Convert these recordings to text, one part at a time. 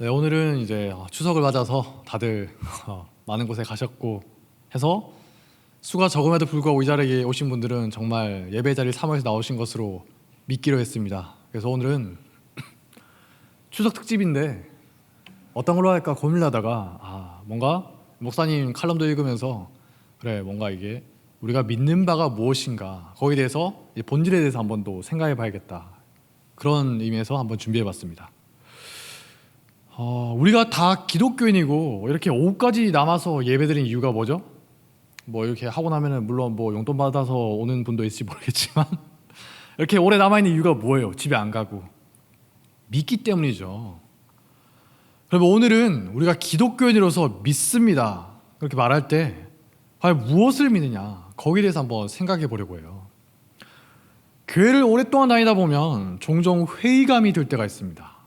네, 오늘은 이제 추석을 맞아서 다들 많은 곳에 가셨고 해서 수가 적음에도 불구하고 이 자리에 오신 분들은 정말 예배 자리 사모해서 나오신 것으로 믿기로 했습니다. 그래서 오늘은 추석 특집인데 어떤 걸로 할까 고민하다가 뭔가 목사님 칼럼도 읽으면서 그래 뭔가 이게 우리가 믿는 바가 무엇인가 거기에 대해서 본질에 대해서 한번 또 생각해 봐야겠다, 그런 의미에서 한번 준비해 봤습니다. 우리가 다 기독교인이고 이렇게 오후까지 남아서 예배드린 이유가 뭐죠? 뭐 이렇게 하고 나면은 물론 뭐 용돈 받아서 오는 분도 있을지 모르겠지만 이렇게 오래 남아있는 이유가 뭐예요? 집에 안 가고 믿기 때문이죠. 그러면 오늘은 우리가 기독교인으로서 믿습니다 그렇게 말할 때 과연 무엇을 믿느냐, 거기에 대해서 한번 생각해 보려고 해요. 교회를 오랫동안 다니다 보면 종종 회의감이 들 때가 있습니다.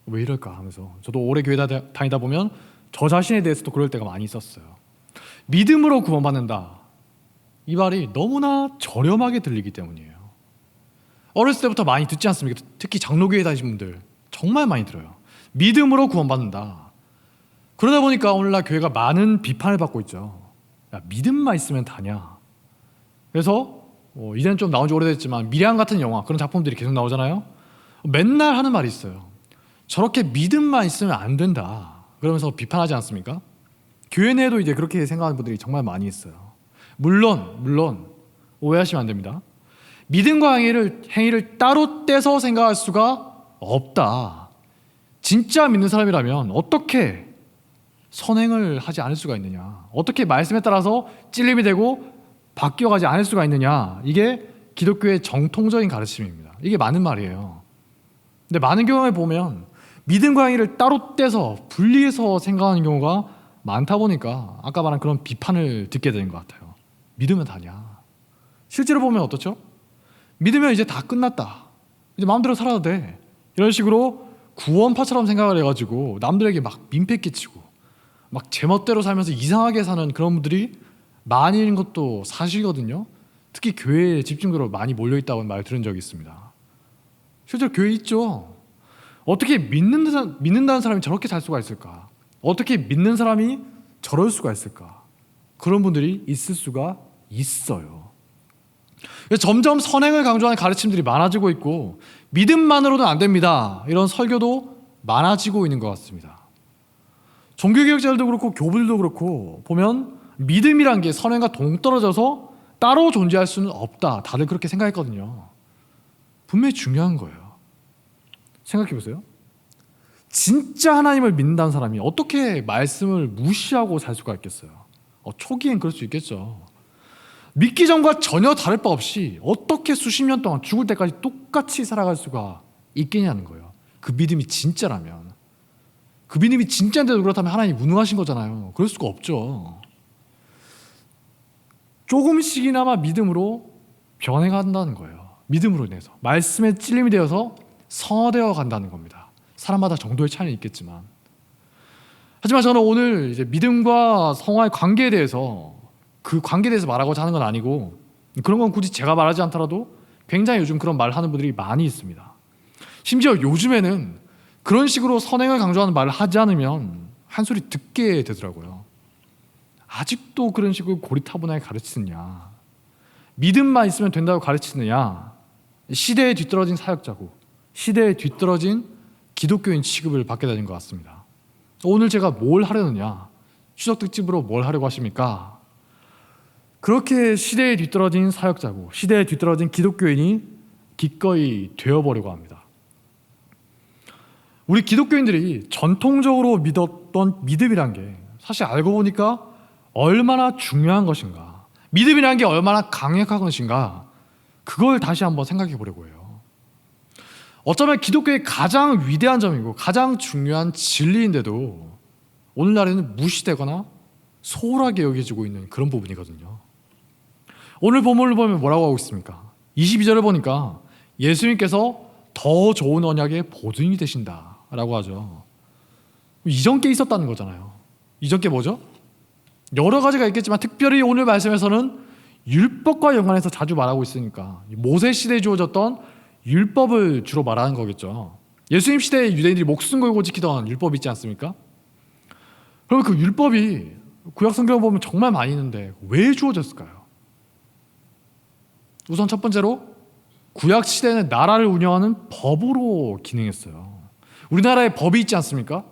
왜 이럴까 하면서 저도 오래 교회 다니다 보면 저 자신에 대해서도 그럴 때가 많이 있었어요. 믿음으로 구원받는다, 이 말이 너무나 저렴하게 들리기 때문이에요. 어렸을 때부터 많이 듣지 않습니까? 특히 장로교회 다니신 분들 정말 많이 들어요. 믿음으로 구원받는다. 그러다 보니까 오늘날 교회가 많은 비판을 받고 있죠. 야, 믿음만 있으면 다냐. 그래서 이제는 좀 나온 지 오래됐지만 미래한 같은 영화, 그런 작품들이 계속 나오잖아요. 맨날 하는 말이 있어요. 저렇게 믿음만 있으면 안 된다 그러면서 비판하지 않습니까? 교회 내에도 이제 그렇게 생각하는 분들이 정말 많이 있어요. 물론 오해하시면 안 됩니다. 믿음과 행위를 따로 떼서 생각할 수가 없다. 진짜 믿는 사람이라면 어떻게 선행을 하지 않을 수가 있느냐, 어떻게 말씀에 따라서 찔림이 되고 바뀌어가지 않을 수가 있느냐, 이게 기독교의 정통적인 가르침입니다. 이게 맞는 말이에요. 근데 많은 경우에 보면 믿음과 행위를 따로 떼서 분리해서 생각하는 경우가 많다 보니까 아까 말한 그런 비판을 듣게 되는 것 같아요. 믿으면 다냐. 실제로 보면 어떻죠? 믿으면 이제 다 끝났다, 이제 마음대로 살아도 돼, 이런 식으로 구원파처럼 생각을 해가지고 남들에게 막 민폐 끼치고 막 제멋대로 살면서 이상하게 사는 그런 분들이 많이 있는 것도 사실이거든요. 특히 교회에 집중적으로 많이 몰려있다고 말 들은 적이 있습니다. 실제로 교회에 있죠. 어떻게 믿는다는 사람이 저렇게 살 수가 있을까? 어떻게 믿는 사람이 저럴 수가 있을까? 그런 분들이 있을 수가 있어요. 점점 선행을 강조하는 가르침들이 많아지고 있고 믿음만으로는 안 됩니다, 이런 설교도 많아지고 있는 것 같습니다. 종교개혁자들도 그렇고 교부들도 그렇고 보면 믿음이란 게 선행과 동떨어져서 따로 존재할 수는 없다, 다들 그렇게 생각했거든요. 분명히 중요한 거예요. 생각해 보세요. 진짜 하나님을 믿는다는 사람이 어떻게 말씀을 무시하고 살 수가 있겠어요? 초기엔 그럴 수 있겠죠. 믿기 전과 전혀 다를 바 없이 어떻게 수십 년 동안 죽을 때까지 똑같이 살아갈 수가 있겠냐는 거예요. 그 믿음이 진짜라면. 그 믿음이 진짜인데도 그렇다면 하나님이 무능하신 거잖아요. 그럴 수가 없죠. 조금씩이나마 믿음으로 변해간다는 거예요. 믿음으로 인해서 말씀에 찔림이 되어서 성화되어 간다는 겁니다. 사람마다 정도의 차이는 있겠지만, 하지만 저는 오늘 이제 믿음과 성화의 관계에 대해서, 그 관계에 대해서 말하고자 하는 건 아니고, 그런 건 굳이 제가 말하지 않더라도 굉장히 요즘 그런 말을 하는 분들이 많이 있습니다. 심지어 요즘에는 그런 식으로 선행을 강조하는 말을 하지 않으면 한 소리 듣게 되더라고요. 아직도 그런 식으로 고리타분하게 가르치느냐, 믿음만 있으면 된다고 가르치느냐, 시대에 뒤떨어진 사역자고 시대에 뒤떨어진 기독교인 취급을 받게 되는 것 같습니다. 오늘 제가 뭘 하려느냐, 추석 특집으로 뭘 하려고 하십니까? 그렇게 시대에 뒤떨어진 사역자고 시대에 뒤떨어진 기독교인이 기꺼이 되어보려고 합니다. 우리 기독교인들이 전통적으로 믿었던 믿음이란 게 사실 알고 보니까 얼마나 중요한 것인가, 믿음이란 게 얼마나 강력한 것인가, 그걸 다시 한번 생각해 보려고 해요. 어쩌면 기독교의 가장 위대한 점이고 가장 중요한 진리인데도 오늘날에는 무시되거나 소홀하게 여겨지고 있는 그런 부분이거든요. 오늘 본문을 보면 뭐라고 하고 있습니까? 22절을 보니까 예수님께서 더 좋은 언약의 보증이 되신다라고 하죠. 이전 게 있었다는 거잖아요. 이전 게 뭐죠? 여러 가지가 있겠지만 특별히 오늘 말씀에서는 율법과 연관해서 자주 말하고 있으니까 모세 시대에 주어졌던 율법을 주로 말하는 거겠죠. 예수님 시대에 유대인들이 목숨 걸고 지키던 율법이 있지 않습니까? 그럼 그 율법이 구약 성경을 보면 정말 많이 있는데 왜 주어졌을까요? 우선 첫 번째로 구약 시대는 나라를 운영하는 법으로 기능했어요. 우리나라에 법이 있지 않습니까?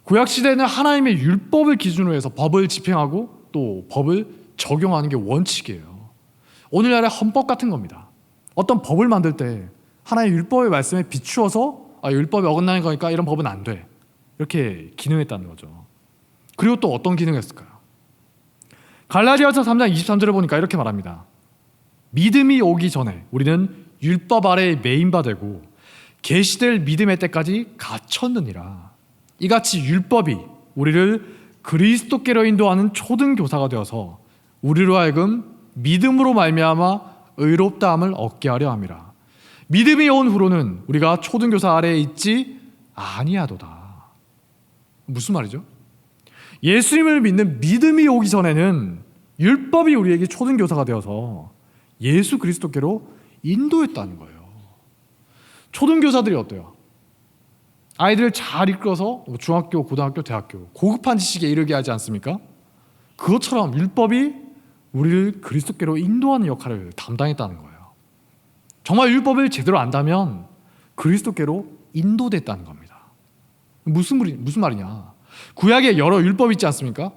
구약 시대는 하나님의 율법을 기준으로 해서 법을 집행하고 또 법을 적용하는 게 원칙이에요. 오늘날의 헌법 같은 겁니다. 어떤 법을 만들 때 하나님의 율법의 말씀에 비추어서 율법이 어긋나는 거니까 이런 법은 안 돼. 이렇게 기능했다는 거죠. 그리고 또 어떤 기능했을까요? 갈라디아서 3장 23절을 보니까 이렇게 말합니다. 믿음이 오기 전에 우리는 율법 아래에 매인바 되고 계시될 믿음의 때까지 갇혔느니라. 이같이 율법이 우리를 그리스도께로 인도하는 초등교사가 되어서 우리로 하여금 믿음으로 말미암아 의롭다함을 얻게 하려 함이라. 믿음이 온 후로는 우리가 초등교사 아래에 있지 아니하도다. 무슨 말이죠? 예수님을 믿는 믿음이 오기 전에는 율법이 우리에게 초등교사가 되어서 예수 그리스도께로 인도했다는 거예요. 초등교사들이 어때요? 아이들을 잘 이끌어서 중학교, 고등학교, 대학교 고급한 지식에 이르게 하지 않습니까? 그것처럼 율법이 우리를 그리스도께로 인도하는 역할을 담당했다는 거예요. 정말 율법을 제대로 안다면 그리스도께로 인도됐다는 겁니다. 무슨 말이냐? 구약에 여러 율법이 있지 않습니까?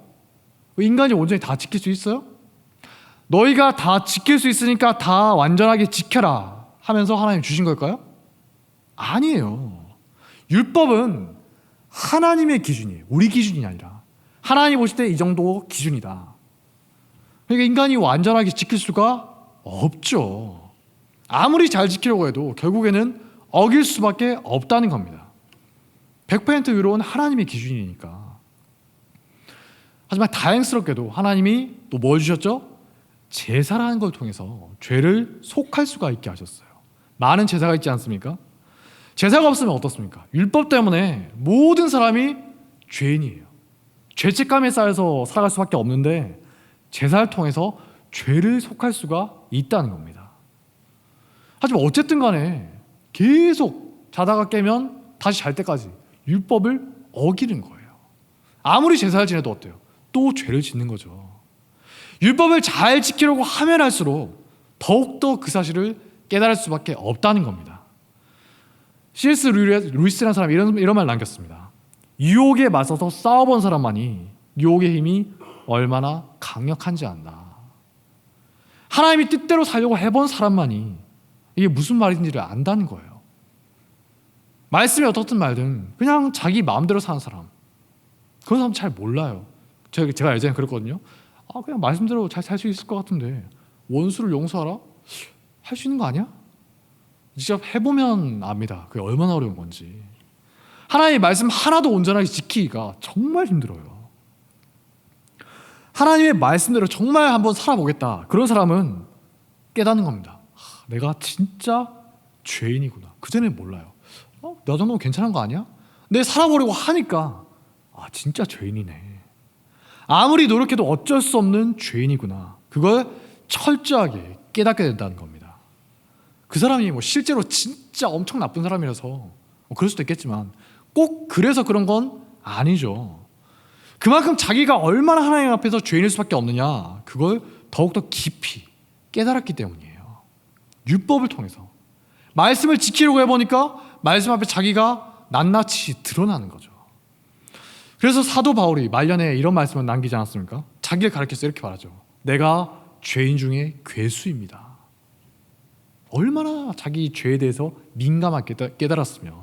인간이 온전히 다 지킬 수 있어요? 너희가 다 지킬 수 있으니까 다 완전하게 지켜라 하면서 하나님 주신 걸까요? 아니에요. 율법은 하나님의 기준이에요. 우리 기준이 아니라 하나님 보실 때 이 정도 기준이다. 그러니까 인간이 완전하게 지킬 수가 없죠. 아무리 잘 지키려고 해도 결국에는 어길 수밖에 없다는 겁니다. 100% 의로운 하나님의 기준이니까. 하지만 다행스럽게도 하나님이 또 뭘 주셨죠? 제사라는 걸 통해서 죄를 속할 수가 있게 하셨어요. 많은 제사가 있지 않습니까? 제사가 없으면 어떻습니까? 율법 때문에 모든 사람이 죄인이에요. 죄책감에 쌓여서 살아갈 수밖에 없는데 제사를 통해서 죄를 속할 수가 있다는 겁니다. 하지만 어쨌든 간에 계속 자다가 깨면 다시 잘 때까지 율법을 어기는 거예요. 아무리 제사를 지내도 어때요? 또 죄를 짓는 거죠. 율법을 잘 지키려고 하면 할수록 더욱더 그 사실을 깨달을 수밖에 없다는 겁니다. C.S. 루이스라는 사람이 이런 말 남겼습니다. 유혹에 맞서서 싸워본 사람만이 유혹의 힘이 얼마나 강력한지 안다. 하나님이 뜻대로 살려고 해본 사람만이 이게 무슨 말인지를 안다는 거예요. 말씀이 어떻든 말든 그냥 자기 마음대로 사는 사람, 그런 사람 잘 몰라요. 제가 예전에 그랬거든요. 그냥 말씀대로 잘 살 수 있을 것 같은데 원수를 용서하라? 할 수 있는 거 아니야? 직접 해보면 압니다. 그게 얼마나 어려운 건지. 하나님의 말씀 하나도 온전하게 지키기가 정말 힘들어요. 하나님의 말씀대로 정말 한번 살아보겠다. 그런 사람은 깨닫는 겁니다. 내가 진짜 죄인이구나. 그전엔 몰라요. 나 정도면 괜찮은 거 아니야? 근데 살아보려고 하니까 진짜 죄인이네. 아무리 노력해도 어쩔 수 없는 죄인이구나. 그걸 철저하게 깨닫게 된다는 겁니다. 그 사람이 실제로 진짜 엄청 나쁜 사람이라서 그럴 수도 있겠지만 꼭 그래서 그런 건 아니죠. 그만큼 자기가 얼마나 하나님 앞에서 죄인일 수밖에 없느냐, 그걸 더욱더 깊이 깨달았기 때문이에요. 율법을 통해서 말씀을 지키려고 해보니까 말씀 앞에 자기가 낱낱이 드러나는 거죠. 그래서 사도 바울이 말년에 이런 말씀을 남기지 않았습니까? 자기를 가르쳐서 이렇게 말하죠. 내가 죄인 중에 괴수입니다. 얼마나 자기 죄에 대해서 민감하게 깨달았으면.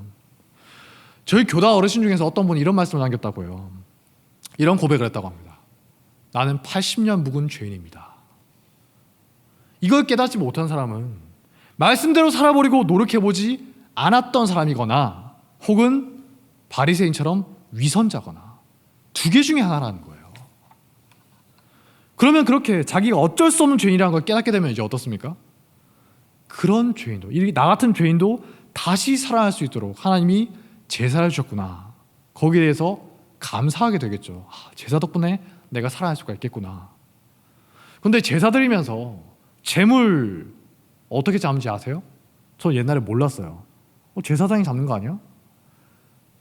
저희 교다 어르신 중에서 어떤 분이 이런 말씀을 남겼다고요. 이런 고백을 했다고 합니다. 나는 80년 묵은 죄인입니다. 이걸 깨닫지 못한 사람은 말씀대로 살아보려고 노력해보지 않았던 사람이거나 혹은 바리새인처럼 위선자거나 두 개 중에 하나라는 거예요. 그러면 그렇게 자기가 어쩔 수 없는 죄인이라는 걸 깨닫게 되면 이제 어떻습니까? 그런 죄인도, 나 같은 죄인도 다시 살아날 수 있도록 하나님이 제사를 주셨구나. 거기에 대해서 감사하게 되겠죠. 제사 덕분에 내가 살아날 수가 있겠구나. 그런데 제사 드리면서 재물 어떻게 잡는지 아세요? 저 옛날에 몰랐어요. 제사장이 잡는 거 아니야?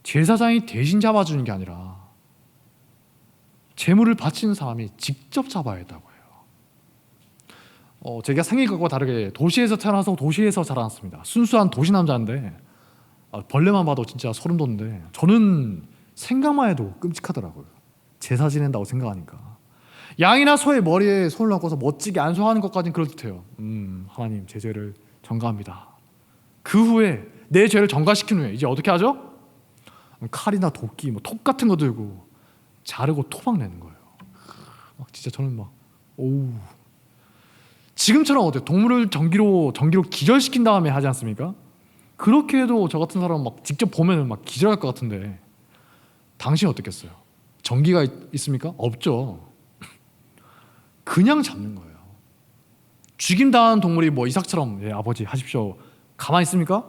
제사장이 대신 잡아주는 게 아니라 제물을 바치는 사람이 직접 잡아야 했다고 해요. 제가 생긴 것과 다르게 도시에서 태어나서 도시에서 자라났습니다. 순수한 도시 남자인데 벌레만 봐도 진짜 소름 돋는데 저는 생각만 해도 끔찍하더라고요. 제사 지낸다고 생각하니까. 양이나 소의 머리에 손을 얹고서 멋지게 안수하는 것까지는 그럴듯해요. 하나님 제 죄를 전가합니다. 그 후에 내 죄를 전가시킨 후에 이제 어떻게 하죠? 칼이나 도끼, 톱 같은 거 들고 자르고 토막 내는 거예요. 진짜 저는 오우. 지금처럼 어때요? 동물을 전기로 기절시킨 다음에 하지 않습니까? 그렇게 해도 저 같은 사람 직접 보면은 기절할 것 같은데 당신이 어떻겠어요? 전기가 있습니까? 없죠. 그냥 잡는 거예요. 죽임당한 동물이 이삭처럼 아버지 하십시오. 가만히 있습니까?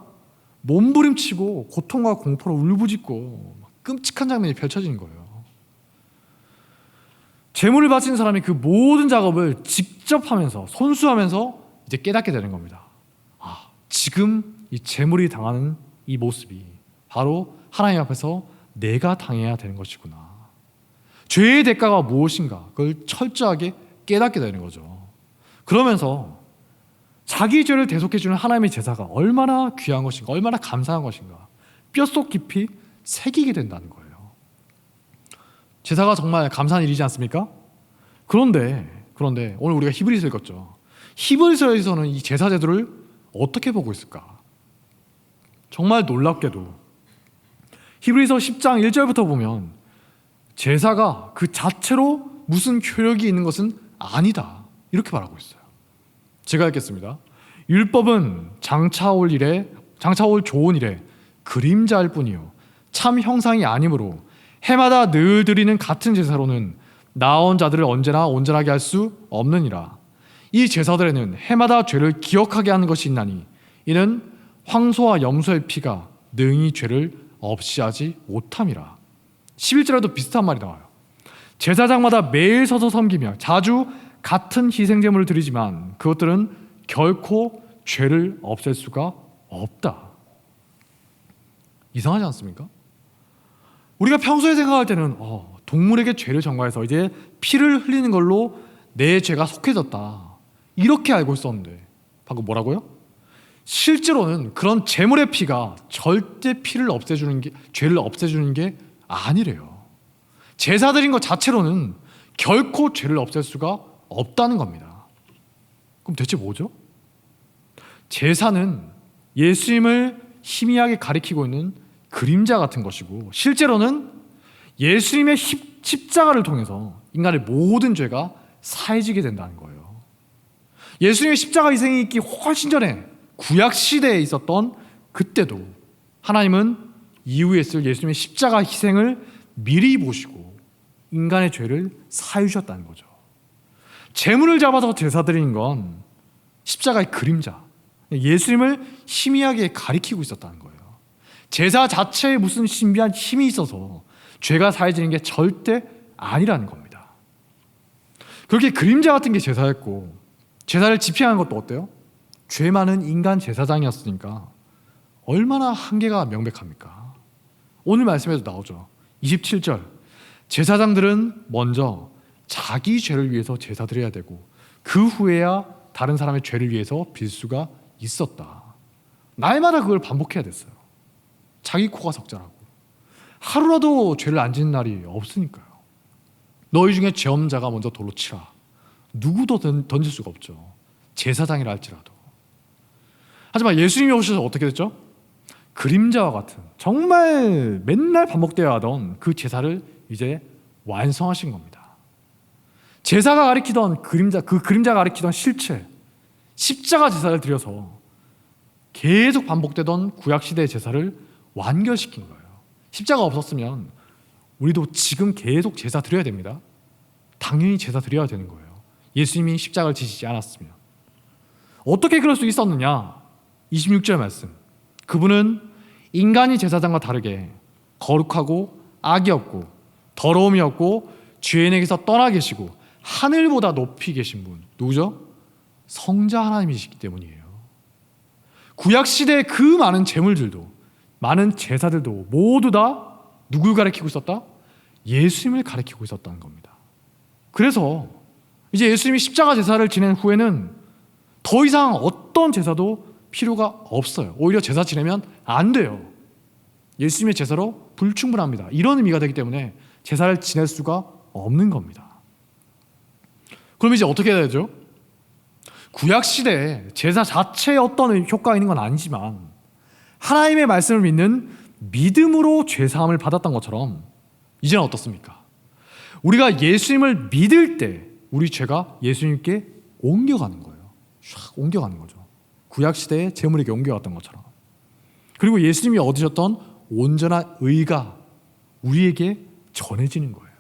몸부림치고 고통과 공포로 울부짖고 끔찍한 장면이 펼쳐지는 거예요. 제물을 바치는 사람이 그 모든 작업을 직접 하면서 손수하면서 이제 깨닫게 되는 겁니다. 지금 이 제물이 당하는 이 모습이 바로 하나님 앞에서 내가 당해야 되는 것이구나. 죄의 대가가 무엇인가 그걸 철저하게 깨닫게 되는 거죠. 그러면서 자기 죄를 대속해주는 하나님의 제사가 얼마나 귀한 것인가, 얼마나 감사한 것인가 뼛속 깊이 새기게 된다는 거예요. 제사가 정말 감사한 일이지 않습니까? 그런데 오늘 우리가 히브리서 읽었죠. 히브리서에서는 이 제사 제도를 어떻게 보고 있을까? 정말 놀랍게도 히브리서 10장 1절부터 보면 제사가 그 자체로 무슨 효력이 있는 것은 아니다 이렇게 말하고 있어요. 제가 읽겠습니다. 율법은 장차올 좋은 일에 그림자일 뿐이요 참 형상이 아니므로 해마다 늘 드리는 같은 제사로는 나온 자들을 언제나 온전하게 할 수 없느니라. 이 제사들에는 해마다 죄를 기억하게 하는 것이 있나니 이는 황소와 염소의 피가 능히 죄를 없이 하지 못함이라. 11절에도 비슷한 말이 나와요. 제사장마다 매일 서서 섬기며 자주 같은 희생제물을 드리지만 그것들은 결코 죄를 없앨 수가 없다. 이상하지 않습니까? 우리가 평소에 생각할 때는 동물에게 죄를 전가해서 이제 피를 흘리는 걸로 내 죄가 속해졌다 이렇게 알고 있었는데 방금 뭐라고요? 실제로는 그런 제물의 피가 절대 죄를 없애주는 게 아니래요. 제사 드린 것 자체로는 결코 죄를 없앨 수가 없다는 겁니다. 그럼 대체 뭐죠? 제사는 예수님을 희미하게 가리키고 있는 그림자 같은 것이고 실제로는 예수님의 십자가를 통해서 인간의 모든 죄가 사해지게 된다는 거예요. 예수님의 십자가 희생이 있기 훨씬 전에 구약 시대에 있었던 그때도 하나님은 이후에 있을 예수님의 십자가 희생을 미리 보시고 인간의 죄를 사해 주셨다는 거죠. 제물을 잡아서 제사 드리는 건 십자가의 그림자, 예수님을 희미하게 가리키고 있었다는 거예요. 제사 자체에 무슨 신비한 힘이 있어서 죄가 사해지는 게 절대 아니라는 겁니다. 그렇게 그림자 같은 게 제사였고 제사를 집행한 것도 어때요? 죄 많은 인간 제사장이었으니까 얼마나 한계가 명백합니까? 오늘 말씀에도 나오죠. 27절 제사장들은 먼저 자기 죄를 위해서 제사 드려야 되고 그 후에야 다른 사람의 죄를 위해서 빌 수가 있었다. 날마다 그걸 반복해야 됐어요. 자기 코가 석자라고. 하루라도 죄를 안 짓는 날이 없으니까요. 너희 중에 죄 없는 자가 먼저 돌로 치라. 누구도 던질 수가 없죠. 제사장이라 할지라도. 하지만 예수님이 오셔서 어떻게 됐죠? 그림자와 같은 정말 맨날 반복되어야 하던 그 제사를 이제 완성하신 겁니다. 제사가 가리키던 그림자, 그 그림자가 가리키던 실체, 십자가 제사를 드려서 계속 반복되던 구약시대의 제사를 완결시킨 거예요. 십자가 없었으면 우리도 지금 계속 제사 드려야 됩니다. 당연히 제사 드려야 되는 거예요. 예수님이 십자가를 지시지 않았으면. 어떻게 그럴 수 있었느냐? 26절 말씀. 그분은 인간이 제사장과 다르게 거룩하고 악이 없고 더러움이 없고 죄인에게서 떠나 계시고 하늘보다 높이 계신 분. 누구죠? 성자 하나님이시기 때문이에요. 구약시대의 그 많은 제물들도 많은 제사들도 모두 다 누굴 가리키고 있었다? 예수님을 가리키고 있었다는 겁니다. 그래서 이제 예수님이 십자가 제사를 지낸 후에는 더 이상 어떤 제사도 필요가 없어요. 오히려 제사 지내면 안 돼요. 예수님의 제사로 불충분합니다. 이런 의미가 되기 때문에 제사를 지낼 수가 없는 겁니다. 그럼 이제 어떻게 해야 되죠? 구약 시대에 제사 자체에 어떤 효과가 있는 건 아니지만 하나님의 말씀을 믿는 믿음으로 죄사함을 받았던 것처럼 이제는 어떻습니까? 우리가 예수님을 믿을 때 우리 죄가 예수님께 옮겨가는 거예요. 샥 옮겨가는 거죠. 구약 시대에 제물에게 옮겨갔던 것처럼. 그리고 예수님이 얻으셨던 온전한 의가 우리에게 전해지는 거예요.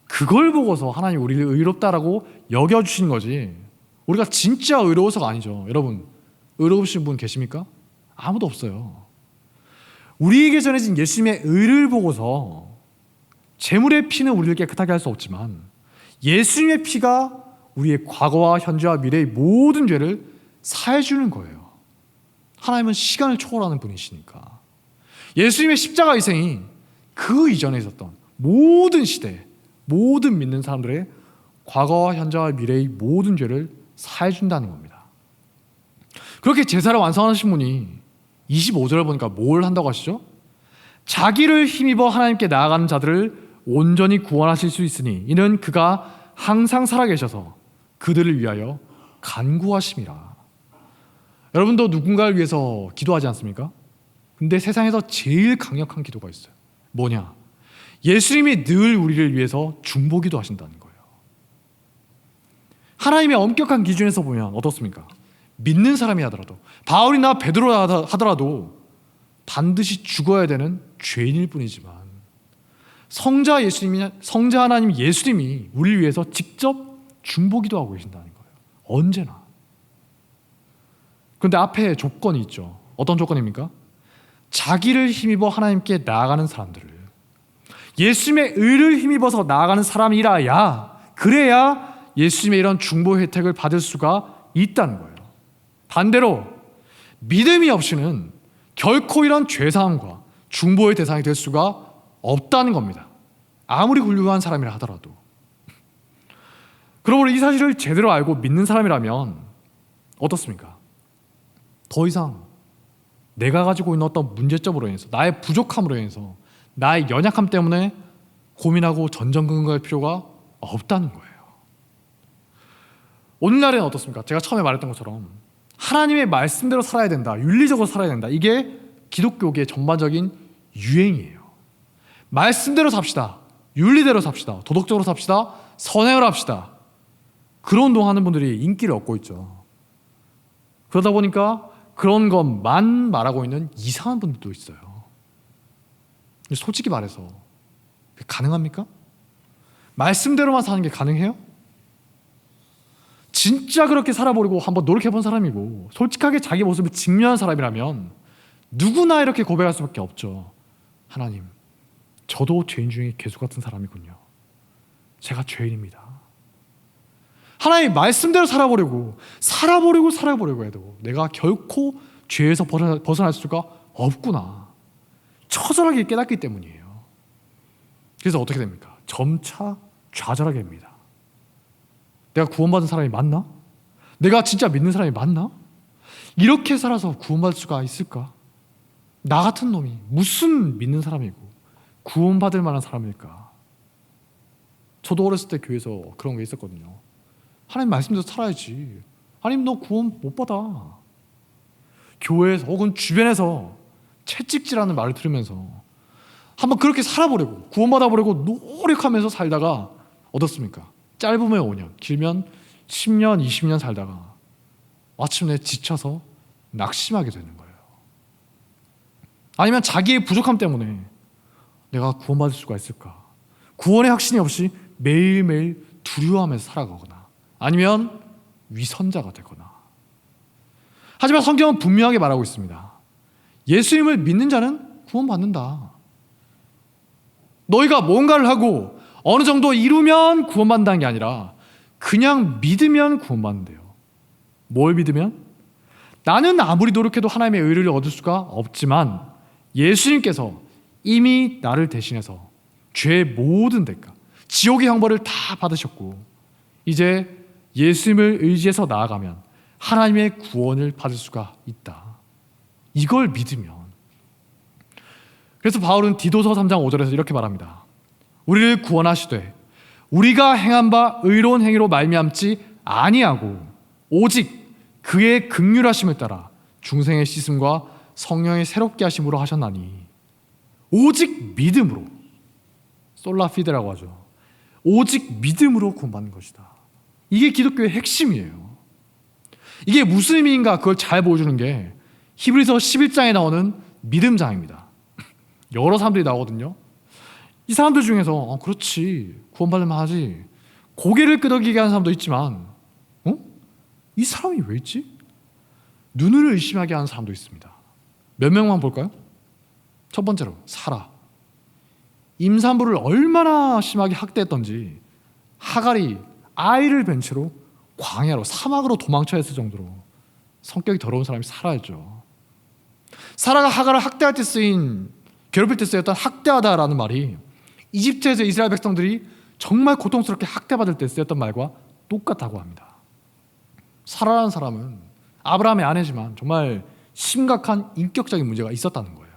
그걸 보고서 하나님 우리를 의롭다라고 여겨주신 거지 우리가 진짜 의로워서가 아니죠. 여러분 의로우신 분 계십니까? 아무도 없어요. 우리에게 전해진 예수님의 의를 보고서 제물의 피는 우리를 깨끗하게 할 수 없지만 예수님의 피가 우리의 과거와 현재와 미래의 모든 죄를 사해주는 거예요. 하나님은 시간을 초월하는 분이시니까. 예수님의 십자가 희생이 그 이전에 있었던 모든 시대, 모든 믿는 사람들의 과거와 현재와 미래의 모든 죄를 사해준다는 겁니다. 그렇게 제사를 완성하신 분이 25절을 보니까 뭘 한다고 하시죠? 자기를 힘입어 하나님께 나아가는 자들을 온전히 구원하실 수 있으니 이는 그가 항상 살아계셔서 그들을 위하여 간구하심이라. 여러분도 누군가를 위해서 기도하지 않습니까? 근데 세상에서 제일 강력한 기도가 있어요. 뭐냐? 예수님이 늘 우리를 위해서 중보기도 하신다는 거예요. 하나님의 엄격한 기준에서 보면 어떻습니까? 믿는 사람이 하더라도 바울이나 베드로라 하더라도 반드시 죽어야 되는 죄인일 뿐이지만 성자 하나님 예수님이 우리를 위해서 직접 중보기도 하고 계신다는 거예요. 언제나. 그런데 앞에 조건이 있죠. 어떤 조건입니까? 자기를 힘입어 하나님께 나아가는 사람들을, 예수님의 의를 힘입어서 나아가는 사람이라야, 그래야 예수님의 이런 중보 혜택을 받을 수가 있다는 거예요. 반대로 믿음이 없이는 결코 이런 죄사함과 중보의 대상이 될 수가 없다는 겁니다. 아무리 훌륭한 사람이라 하더라도. 그러므로 이 사실을 제대로 알고 믿는 사람이라면 어떻습니까? 더 이상 내가 가지고 있는 어떤 문제점으로 인해서, 나의 부족함으로 인해서, 나의 연약함 때문에 고민하고 전전긍긍할 필요가 없다는 거예요. 오늘날에는 어떻습니까? 제가 처음에 말했던 것처럼 하나님의 말씀대로 살아야 된다, 윤리적으로 살아야 된다, 이게 기독교계의 전반적인 유행이에요. 말씀대로 삽시다, 윤리대로 삽시다, 도덕적으로 삽시다, 선행을 합시다. 그런 운동하는 분들이 인기를 얻고 있죠. 그러다 보니까 그런 것만 말하고 있는 이상한 분들도 있어요. 솔직히 말해서 가능합니까? 말씀대로만 사는 게 가능해요? 진짜 그렇게 살아보려고 한번 노력해본 사람이고 솔직하게 자기 모습을 직면한 사람이라면 누구나 이렇게 고백할 수밖에 없죠. 하나님, 저도 죄인 중에 개수 같은 사람이군요. 제가 죄인입니다. 하나님 말씀대로 살아보려고 해도 내가 결코 죄에서 벗어날 수가 없구나, 처절하게 깨닫기 때문이에요. 그래서 어떻게 됩니까? 점차 좌절하게 됩니다. 내가 구원받은 사람이 맞나? 내가 진짜 믿는 사람이 맞나? 이렇게 살아서 구원받을 수가 있을까? 나 같은 놈이 무슨 믿는 사람이고 구원받을 만한 사람일까? 저도 어렸을 때 교회에서 그런 게 있었거든요. 하나님 말씀대로 살아야지. 하나님 너 구원 못 받아. 교회에서 혹은 주변에서 채찍질하는 말을 들으면서 한번 그렇게 살아보려고, 구원받아보려고 노력하면서 살다가 어떻습니까? 짧으면 5년, 길면 10년, 20년 살다가 마침내 지쳐서 낙심하게 되는 거예요. 아니면 자기의 부족함 때문에 내가 구원받을 수가 있을까? 구원의 확신이 없이 매일매일 두려워하면서 살아가거나 아니면 위선자가 되거나. 하지만 성경은 분명하게 말하고 있습니다. 예수님을 믿는 자는 구원받는다. 너희가 뭔가를 하고 어느 정도 이루면 구원받는다는 게 아니라 그냥 믿으면 구원받는데요. 뭘 믿으면? 나는 아무리 노력해도 하나님의 의를 얻을 수가 없지만 예수님께서 이미 나를 대신해서 죄의 모든 대가, 지옥의 형벌을 다 받으셨고 이제 예수님을 의지해서 나아가면 하나님의 구원을 받을 수가 있다. 이걸 믿으면. 그래서 바울은 디도서 3장 5절에서 이렇게 말합니다. 우리를 구원하시되 우리가 행한 바 의로운 행위로 말미암지 아니하고 오직 그의 긍휼하심을 따라 중생의 씻음과 성령의 새롭게 하심으로 하셨나니 오직 믿음으로, 솔라피데라고 하죠. 오직 믿음으로 구원받는 것이다. 이게 기독교의 핵심이에요. 이게 무슨 의미인가 그걸 잘 보여주는 게 히브리서 11장에 나오는 믿음장입니다. 여러 사람들이 나오거든요. 이 사람들 중에서 그렇지, 구원받을만 하지, 고개를 끄덕이게 하는 사람도 있지만 이 사람이 왜 있지? 눈을 의심하게 하는 사람도 있습니다. 몇 명만 볼까요? 첫 번째로 사라. 임산부를 얼마나 심하게 학대했던지 하갈이 아이를 벤 채로 광야로, 사막으로 도망쳐야 했을 정도로 성격이 더러운 사람이 사라였죠. 사라가 하갈을 학대할 때 괴롭힐 때 쓰였던 학대하다라는 말이 이집트에서 이스라엘 백성들이 정말 고통스럽게 학대받을 때 쓰였던 말과 똑같다고 합니다. 사라라는 사람은 아브라함의 아내지만 정말 심각한 인격적인 문제가 있었다는 거예요.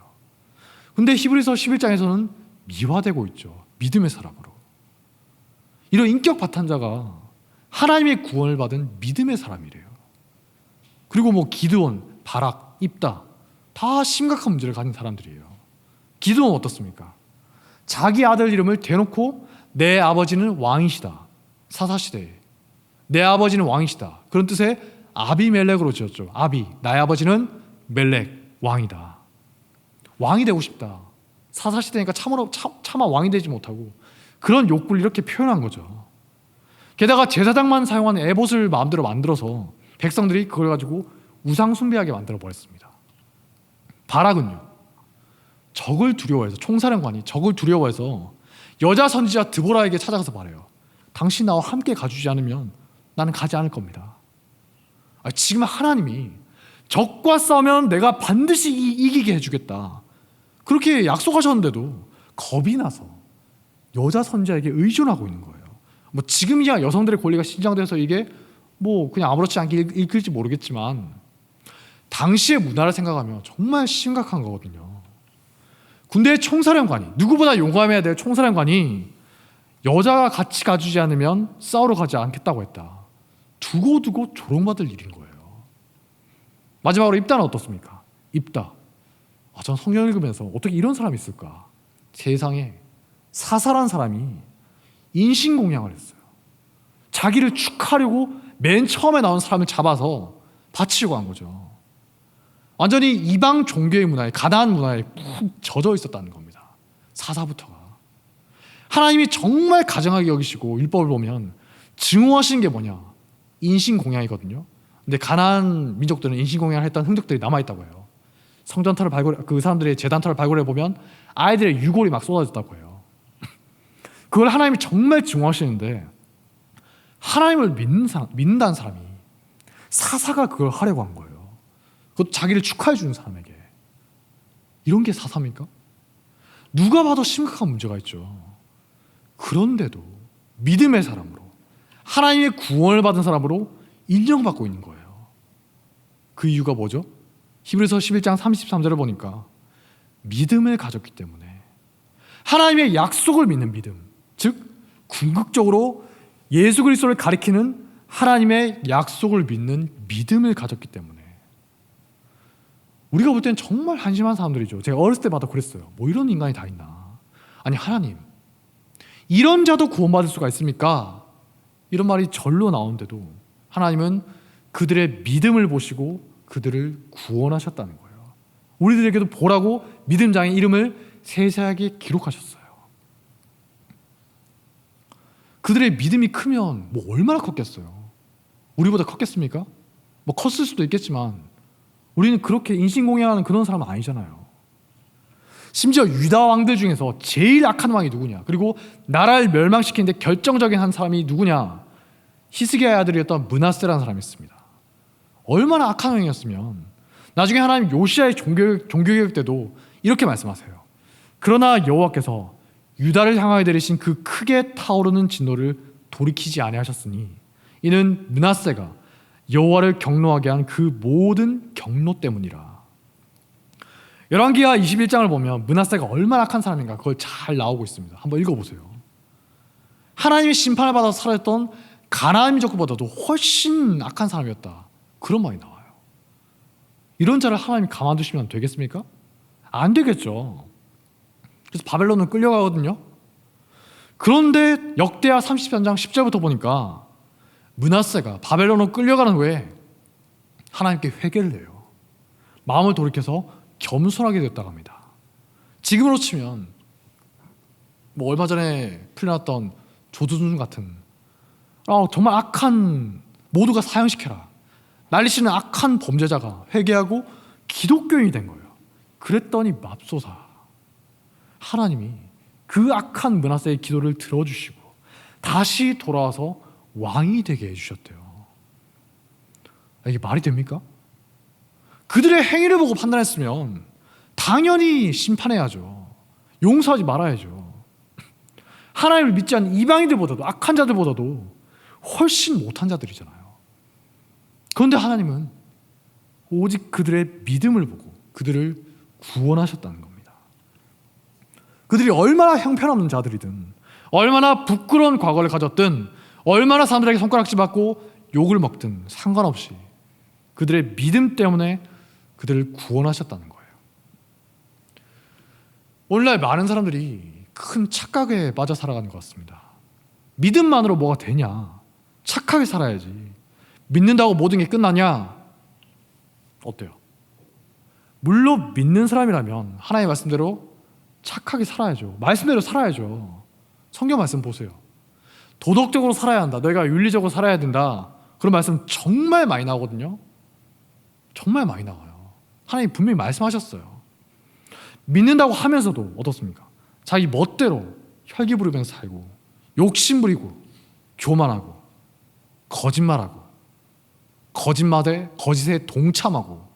근데 히브리서 11장에서는 미화되고 있죠. 믿음의 사람으로. 이런 인격 바탕자가 하나님의 구원을 받은 믿음의 사람이래요. 그리고 기드온, 바락, 입다 다 심각한 문제를 가진 사람들이에요. 기드온 어떻습니까? 자기 아들 이름을 대놓고 내 아버지는 왕이시다, 사사시대에 내 아버지는 왕이시다, 그런 뜻의 아비멜렉으로 지었죠. 아비, 나의 아버지는 멜렉, 왕이다. 왕이 되고 싶다. 사사시대니까 차마 왕이 되지 못하고 그런 욕구를 이렇게 표현한 거죠. 게다가 제사장만 사용하는 에봇을 마음대로 만들어서 백성들이 그걸 가지고 우상 숭배하게 만들어 버렸습니다. 바락은요, 적을 두려워해서, 총사령관이 적을 두려워해서 여자 선지자 드보라에게 찾아가서 말해요. 당신 나와 함께 가주지 않으면 나는 가지 않을 겁니다. 지금 하나님이 적과 싸우면 내가 반드시 이기게 해주겠다, 그렇게 약속하셨는데도 겁이 나서 여자 선지자에게 의존하고 있는 거예요. 지금이야 여성들의 권리가 신장돼서 이게 그냥 아무렇지 않게 읽힐지 모르겠지만 당시의 문화를 생각하면 정말 심각한 거거든요. 군대의 총사령관이, 누구보다 용감해야 될 총사령관이 여자가 같이 가주지 않으면 싸우러 가지 않겠다고 했다. 두고두고 조롱받을 일인 거예요. 마지막으로 입다는 어떻습니까? 입다. 전 성경 읽으면서 어떻게 이런 사람이 있을까? 세상에 사사란 사람이 인신공양을 했어요. 자기를 축하하려고 맨 처음에 나온 사람을 잡아서 바치려고 한 거죠. 완전히 이방 종교의 문화에, 가나안 문화에 푹 젖어 있었다는 겁니다. 사사부터가. 하나님이 정말 가증하게 여기시고 율법을 보면 증오하시는 게 뭐냐? 인신공양이거든요. 근데 가나안 민족들은 인신공양을 했던 흔적들이 남아있다고 해요. 성전터를 그 사람들의 제단터를 발굴해 보면 아이들의 유골이 막 쏟아졌다고 해요. 그걸 하나님이 정말 증오하시는데 하나님을 믿는다는 사람이, 사사가 그걸 하려고 한 거예요. 그것도 자기를 축하해 주는 사람에게. 이런 게 사사입니까? 누가 봐도 심각한 문제가 있죠. 그런데도 믿음의 사람으로, 하나님의 구원을 받은 사람으로 인정받고 있는 거예요. 그 이유가 뭐죠? 히브리서 11장 33절을 보니까 믿음을 가졌기 때문에, 하나님의 약속을 믿는 믿음, 즉 궁극적으로 예수 그리스도를 가리키는 하나님의 약속을 믿는 믿음을 가졌기 때문에. 우리가 볼 때는 정말 한심한 사람들이죠. 제가 어렸을 때마다 그랬어요. 이런 인간이 다 있나? 아니, 하나님, 이런 자도 구원받을 수가 있습니까? 이런 말이 절로 나오는데도 하나님은 그들의 믿음을 보시고 그들을 구원하셨다는 거예요. 우리들에게도 보라고 믿음장의 이름을 세세하게 기록하셨어요. 그들의 믿음이 크면 얼마나 컸겠어요. 우리보다 컸겠습니까? 컸을 수도 있겠지만 우리는 그렇게 인신공양하는 그런 사람은 아니잖아요. 심지어 유다 왕들 중에서 제일 악한 왕이 누구냐, 그리고 나라를 멸망시키는데 결정적인 한 사람이 누구냐, 히스기야의 아들이었던 므낫세라는 사람이 있습니다. 얼마나 악한 왕이었으면 나중에 하나님 요시아의 종교개혁 때도 이렇게 말씀하세요. 그러나 여호와께서 유다를 향하여 내리신 그 크게 타오르는 진노를 돌이키지 아니하셨으니 이는 므낫세가 여호와를 경노하게 한 그 모든 경노 때문이라. 열왕기하 21장을 보면 므낫세가 얼마나 악한 사람인가 그걸 잘 나오고 있습니다. 한번 읽어보세요. 하나님의 심판을 받아서 살았던 가나안 민족보다도 훨씬 악한 사람이었다, 그런 말이 나와요. 이런 자를 하나님이 가만두시면 되겠습니까? 안 되겠죠. 그래서 바벨론은 끌려가거든요. 그런데 역대하 33장 10절부터 보니까 므낫세가 바벨론으로 끌려가는 후에 하나님께 회개를 해요. 마음을 돌이켜서 겸손하게 됐다고 합니다. 지금으로 치면 뭐 얼마 전에 풀려났던 조두순 같은 정말 악한, 모두가 사형시켜라 난리치는 악한 범죄자가 회개하고 기독교인이 된 거예요. 그랬더니 맙소사 하나님이 그 악한 므낫세의 기도를 들어주시고 다시 돌아와서 왕이 되게 해주셨대요. 이게 말이 됩니까? 그들의 행위를 보고 판단했으면 당연히 심판해야죠. 용서하지 말아야죠. 하나님을 믿지 않는 이방인들보다도, 악한 자들보다도 훨씬 못한 자들이잖아요. 그런데 하나님은 오직 그들의 믿음을 보고 그들을 구원하셨다는 겁니다. 그들이 얼마나 형편없는 자들이든, 얼마나 부끄러운 과거를 가졌든, 얼마나 사람들에게 손가락질 받고 욕을 먹든 상관없이 그들의 믿음 때문에 그들을 구원하셨다는 거예요. 오늘날 많은 사람들이 큰 착각에 빠져 살아가는 것 같습니다. 믿음만으로 뭐가 되냐? 착하게 살아야지. 믿는다고 모든 게 끝나냐? 어때요? 물론 믿는 사람이라면 하나님의 말씀대로 착하게 살아야죠. 말씀대로 살아야죠. 성경 말씀 보세요. 도덕적으로 살아야 한다, 너희가 윤리적으로 살아야 된다, 그런 말씀 정말 많이 나오거든요. 정말 많이 나와요. 하나님 분명히 말씀하셨어요. 믿는다고 하면서도 어떻습니까? 자기 멋대로 혈기 부리면서 살고, 욕심 부리고, 교만하고, 거짓말하고, 거짓에 동참하고,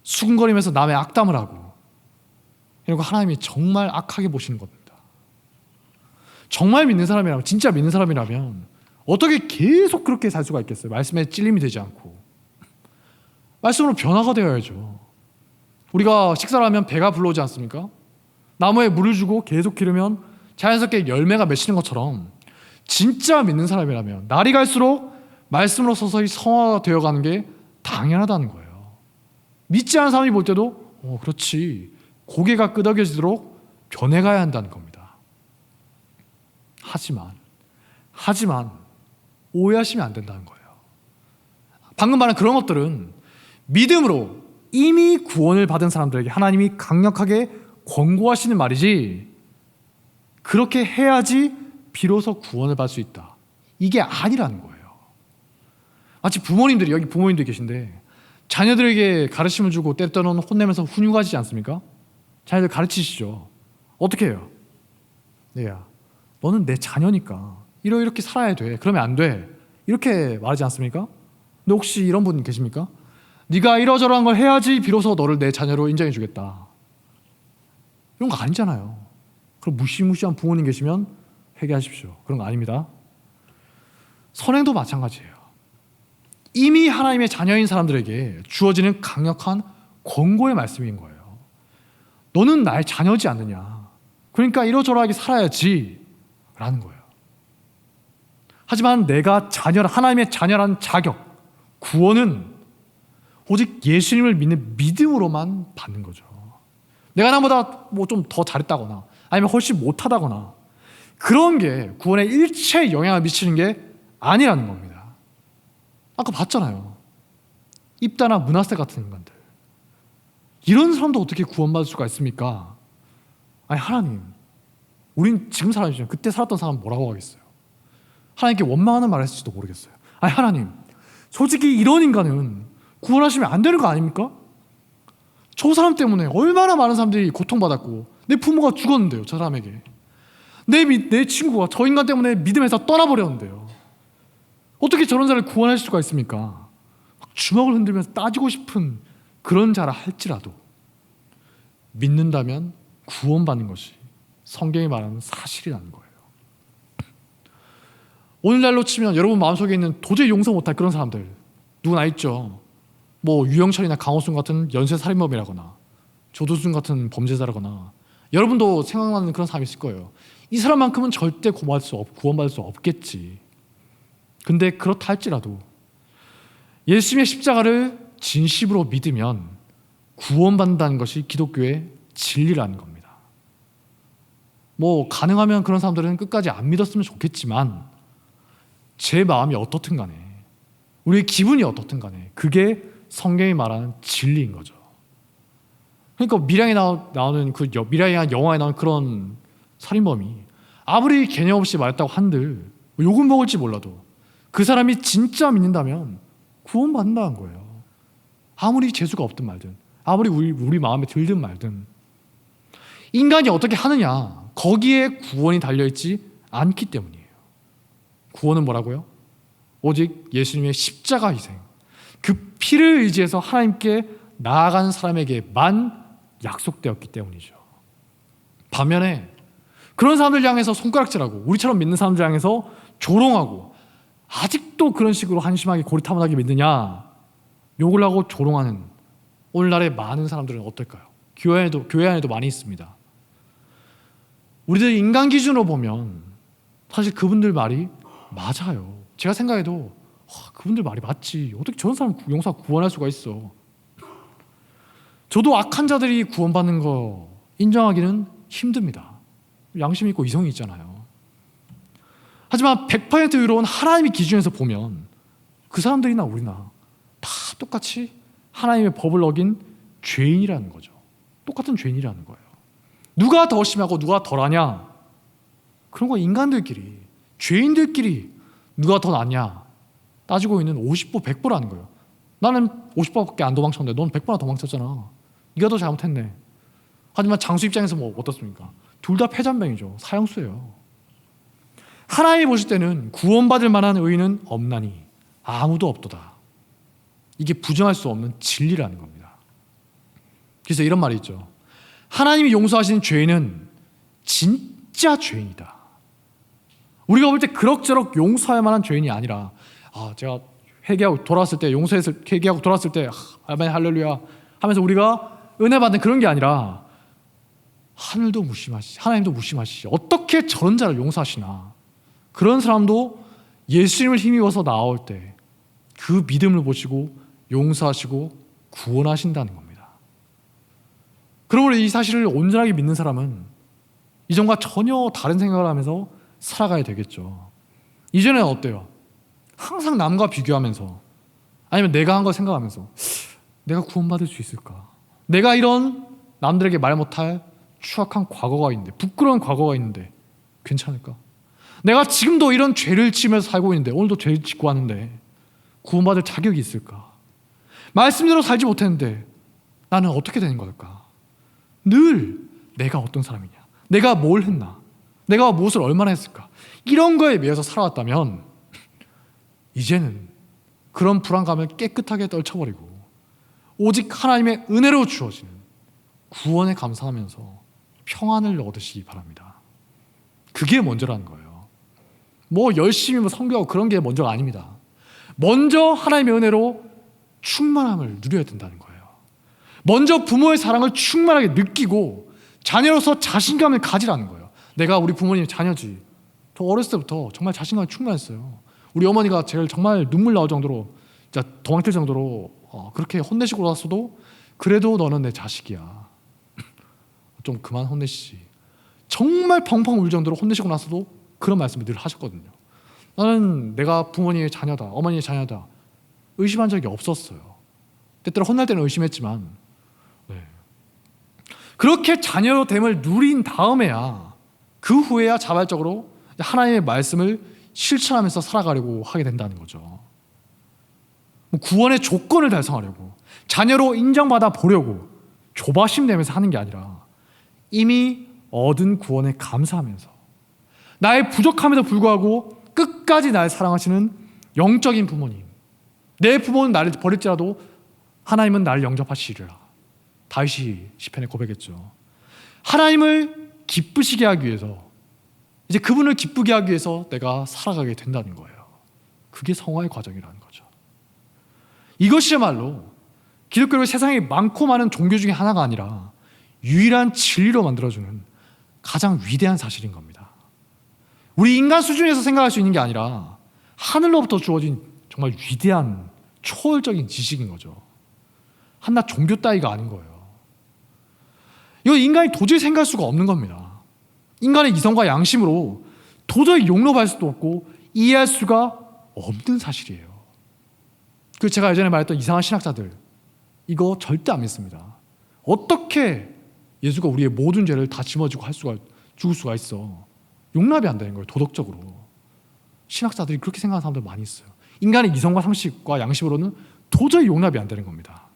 수근거리면서 남의 악담을 하고, 이런 거 하나님이 정말 악하게 보시는 겁니다. 정말 믿는 사람이라면, 진짜 믿는 사람이라면 어떻게 계속 그렇게 살 수가 있겠어요? 말씀에 찔림이 되지 않고 말씀으로 변화가 되어야죠. 우리가 식사를 하면 배가 불러오지 않습니까? 나무에 물을 주고 계속 기르면 자연스럽게 열매가 맺히는 것처럼 진짜 믿는 사람이라면 날이 갈수록 말씀으로 서서히 성화가 되어가는 게 당연하다는 거예요. 믿지 않은 사람이 볼 때도 그렇지, 고개가 끄덕여지도록 변해가야 한다는 겁니다. 하지만 오해하시면 안 된다는 거예요. 방금 말한 그런 것들은 믿음으로 이미 구원을 받은 사람들에게 하나님이 강력하게 권고하시는 말이지, 그렇게 해야지 비로소 구원을 받을 수 있다, 이게 아니라는 거예요. 마치 부모님들이, 여기 부모님들 계신데 자녀들에게 가르침을 주고 때때로는 혼내면서 훈육하시지 않습니까? 자녀들 가르치시죠. 어떻게 해요? 얘야, 너는 내 자녀니까 이렇게 살아야 돼, 그러면 안 돼, 이렇게 말하지 않습니까? 근데 혹시 이런 분 계십니까? 네가 이러저러한 걸 해야지 비로소 너를 내 자녀로 인정해 주겠다, 이런 거 아니잖아요. 그럼 무시무시한 부모님 계시면 회개하십시오. 그런 거 아닙니다. 선행도 마찬가지예요. 이미 하나님의 자녀인 사람들에게 주어지는 강력한 권고의 말씀인 거예요. 너는 나의 자녀지 않느냐, 그러니까 이러저러하게 살아야지 라는 거예요. 하지만 내가 하나님의 자녀라는 자격, 구원은 오직 예수님을 믿는 믿음으로만 받는 거죠. 내가 나보다 뭐 좀 더 잘했다거나 아니면 훨씬 못하다거나 그런 게 구원에 일체의 영향을 미치는 게 아니라는 겁니다. 아까 봤잖아요. 입다나 므낫세 같은 인간들, 이런 사람도 어떻게 구원받을 수가 있습니까? 아니, 하나님, 우린 지금 사람이지만 그때 살았던 사람 뭐라고 하겠어요? 하나님께 원망하는 말을 했을지도 모르겠어요. 아니, 하나님, 솔직히 이런 인간은 구원하시면 안 되는 거 아닙니까? 저 사람 때문에 얼마나 많은 사람들이 고통받았고 내 부모가 죽었는데요, 저 사람에게. 내 친구가 저 인간 때문에 믿음에서 떠나버렸는데요. 어떻게 저런 자를 구원할 수가 있습니까? 막 주먹을 흔들면서 따지고 싶은 그런 자라 할지라도 믿는다면 구원받는 것이 성경이 말하는 사실이라는 거예요. 오늘날로 치면 여러분 마음속에 있는 도저히 용서 못할 그런 사람들 누구나 있죠. 뭐 유영철이나 강호순 같은 연쇄살인범이라거나 조두순 같은 범죄자라거나 여러분도 생각나는 그런 사람이 있을 거예요. 이 사람만큼은 절대 구원받을 수 없겠지. 근데 그렇다 할지라도 예수님의 십자가를 진심으로 믿으면 구원받는다는 것이 기독교의 진리라는 겁니다. 뭐 가능하면 그런 사람들은 끝까지 안 믿었으면 좋겠지만 제 마음이 어떻든 간에 우리의 기분이 어떻든 간에 그게 성경이 말하는 진리인 거죠. 그러니까 미량에 나오는 그 미량의 영화에 나오는 그런 살인범이 아무리 개념 없이 말했다고 한들 욕은 먹을지 몰라도 그 사람이 진짜 믿는다면 구원받는다는 거예요. 아무리 재수가 없든 말든 아무리 우리 마음에 들든 말든 인간이 어떻게 하느냐 거기에 구원이 달려있지 않기 때문이에요. 구원은 뭐라고요? 오직 예수님의 십자가 희생 그 피를 의지해서 하나님께 나아가는 사람에게만 약속되었기 때문이죠. 반면에 그런 사람들 향해서 손가락질하고 우리처럼 믿는 사람들 향해서 조롱하고 아직도 그런 식으로 한심하게 고리타분하게 믿느냐 욕을 하고 조롱하는 오늘날의 많은 사람들은 어떨까요? 교회 안에도 많이 있습니다. 우리들 인간 기준으로 보면 사실 그분들 말이 맞아요. 제가 생각해도 그분들 말이 맞지. 어떻게 저런 사람 용서 구원할 수가 있어. 저도 악한 자들이 구원받는 거 인정하기는 힘듭니다. 양심 있고 이성이 있잖아요. 하지만 100% 의로운 하나님의 기준에서 보면 그 사람들이나 우리나 다 똑같이 하나님의 법을 어긴 죄인이라는 거죠. 똑같은 죄인이라는 거예요. 누가 더 심하고 누가 덜하냐? 그런 거 인간들끼리 죄인들끼리 누가 더 낫냐 따지고 있는 50보 100보라는 거예요. 나는 50보밖에 안 도망쳤는데 넌 100보나 도망쳤잖아. 네가 더 잘못했네. 하지만 장수 입장에서 뭐 어떻습니까? 둘 다 패잔병이죠. 사형수예요. 하나님이 보실 때는 구원받을 만한 의인은 없나니 아무도 없도다. 이게 부정할 수 없는 진리라는 겁니다. 그래서 이런 말이 있죠. 하나님이 용서하시는 죄인은 진짜 죄인이다. 우리가 볼 때 그럭저럭 용서할 만한 죄인이 아니라 제가 회개하고 돌아왔을 때 회개하고 돌아왔을 때 아멘 할렐루야 하면서 우리가 은혜 받는 그런 게 아니라 하늘도 무심하시지 하나님도 무심하시지 어떻게 저런 자를 용서하시나. 그런 사람도 예수님을 힘입어서 나올 때 그 믿음을 보시고 용서하시고 구원하신다는 겁니다. 그러므로 이 사실을 온전하게 믿는 사람은 이전과 전혀 다른 생각을 하면서 살아가야 되겠죠. 이전에는 어때요? 항상 남과 비교하면서 아니면 내가 한 거 생각하면서 내가 구원받을 수 있을까? 내가 이런 남들에게 말 못할 추악한 과거가 있는데 부끄러운 과거가 있는데 괜찮을까? 내가 지금도 이런 죄를 지으면서 살고 있는데 오늘도 죄를 짓고 왔는데 구원받을 자격이 있을까? 말씀대로 살지 못했는데 나는 어떻게 되는 걸까? 늘 내가 어떤 사람이냐? 내가 뭘 했나? 내가 무엇을 얼마나 했을까? 이런 거에 매여서 살아왔다면 이제는 그런 불안감을 깨끗하게 떨쳐버리고 오직 하나님의 은혜로 주어지는 구원에 감사하면서 평안을 얻으시기 바랍니다. 그게 먼저라는 거예요. 뭐 열심히 성교하고 그런 게 먼저가 아닙니다. 먼저 하나님의 은혜로 충만함을 누려야 된다는 거예요. 먼저 부모의 사랑을 충만하게 느끼고 자녀로서 자신감을 가지라는 거예요. 내가 우리 부모님 자녀지. 저 어렸을 때부터 정말 자신감이 충만했어요. 우리 어머니가 제일 정말 눈물 나올 정도로 진짜 도망칠 정도로 그렇게 혼내시고 나서도 그래도 너는 내 자식이야. 좀 그만 혼내시지. 정말 펑펑 울 정도로 혼내시고 나서도 그런 말씀을 늘 하셨거든요. 나는 내가 부모님의 자녀다, 어머니의 자녀다 의심한 적이 없었어요. 때때로 혼날 때는 의심했지만 그렇게 자녀됨을 누린 다음에야 그 후에야 자발적으로 하나님의 말씀을 실천하면서 살아가려고 하게 된다는 거죠. 구원의 조건을 달성하려고 자녀로 인정받아 보려고 조바심 내면서 하는 게 아니라 이미 얻은 구원에 감사하면서 나의 부족함에도 불구하고 끝까지 날 사랑하시는 영적인 부모님, 내 부모는 나를 버릴지라도 하나님은 나를 영접하시리라. 다윗이 시편에 고백했죠. 하나님을 기쁘시게 하기 위해서, 이제 그분을 기쁘게 하기 위해서 내가 살아가게 된다는 거예요. 그게 성화의 과정이라는 거죠. 이것이야말로 기독교를 세상에 많고 많은 종교 중에 하나가 아니라 유일한 진리로 만들어주는 가장 위대한 사실인 겁니다. 우리 인간 수준에서 생각할 수 있는 게 아니라 하늘로부터 주어진 정말 위대한 초월적인 지식인 거죠. 한낱 종교 따위가 아닌 거예요. 이거 인간이 도저히 생각할 수가 없는 겁니다. 인간의 이성과 양심으로 도저히 용납할 수도 없고 이해할 수가 없는 사실이에요. 그 제가 예전에 말했던 이상한 신학자들, 이거 절대 안 믿습니다. 어떻게 예수가 우리의 모든 죄를 다 짊어지고 죽을 수가 있어? 용납이 안 되는 거예요, 도덕적으로. 신학자들이 그렇게 생각하는 사람들 많이 있어요. 인간의 이성과 상식과 양심으로는 도저히 용납이 안 되는 겁니다.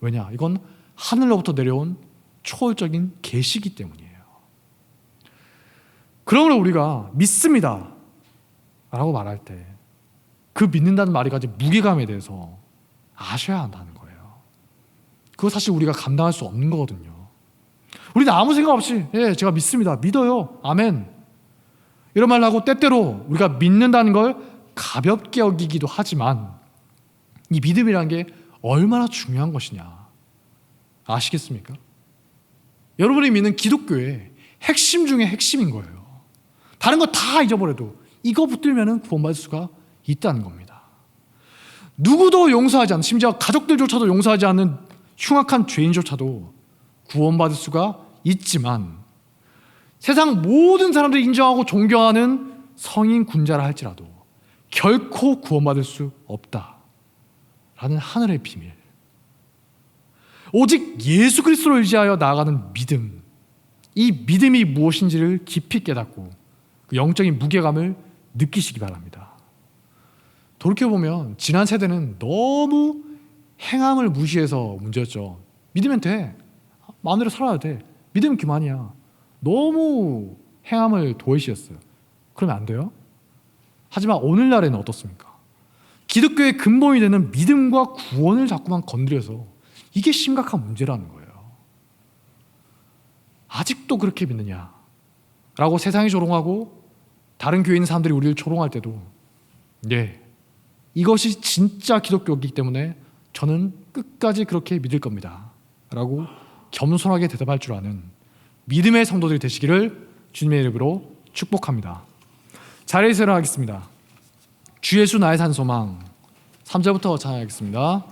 왜냐? 이건 하늘로부터 내려온 초월적인 계시이기 때문이에요. 그러므로 우리가 믿습니다 라고 말할 때 그 믿는다는 말이 가진 무게감에 대해서 아셔야 한다는 거예요. 그거 사실 우리가 감당할 수 없는 거거든요. 우리는 아무 생각 없이 제가 믿습니다, 믿어요, 아멘 이런 말 하고 때때로 우리가 믿는다는 걸 가볍게 여기기도 하지만 이 믿음이라는 게 얼마나 중요한 것이냐 아시겠습니까? 여러분이 믿는 기독교의 핵심 중에 핵심인 거예요. 다른 거 다 잊어버려도 이거 붙들면 구원받을 수가 있다는 겁니다. 누구도 용서하지 않는, 심지어 가족들조차도 용서하지 않는 흉악한 죄인조차도 구원받을 수가 있지만 세상 모든 사람들이 인정하고 존경하는 성인 군자라 할지라도 결코 구원받을 수 없다라는 하늘의 비밀, 오직 예수 그리스도를 의지하여 나아가는 믿음, 이 믿음이 무엇인지를 깊이 깨닫고 그 영적인 무게감을 느끼시기 바랍니다. 돌이켜보면 지난 세대는 너무 행함을 무시해서 문제였죠. 믿으면 돼, 마음대로 살아야 돼, 믿으면 그만이야. 너무 행함을 도외시했어요. 그러면 안 돼요? 하지만 오늘날에는 어떻습니까? 기독교의 근본이 되는 믿음과 구원을 자꾸만 건드려서 이게 심각한 문제라는 거예요. 아직도 그렇게 믿느냐 라고 세상이 조롱하고 다른 교회 있는 사람들이 우리를 조롱할 때도 이것이 진짜 기독교이기 때문에 저는 끝까지 그렇게 믿을 겁니다 라고 겸손하게 대답할 줄 아는 믿음의 성도들이 되시기를 주님의 이름으로 축복합니다. 자리에서 일어나겠습니다. 주 예수 나의 산소망 3절부터 찬양하겠습니다.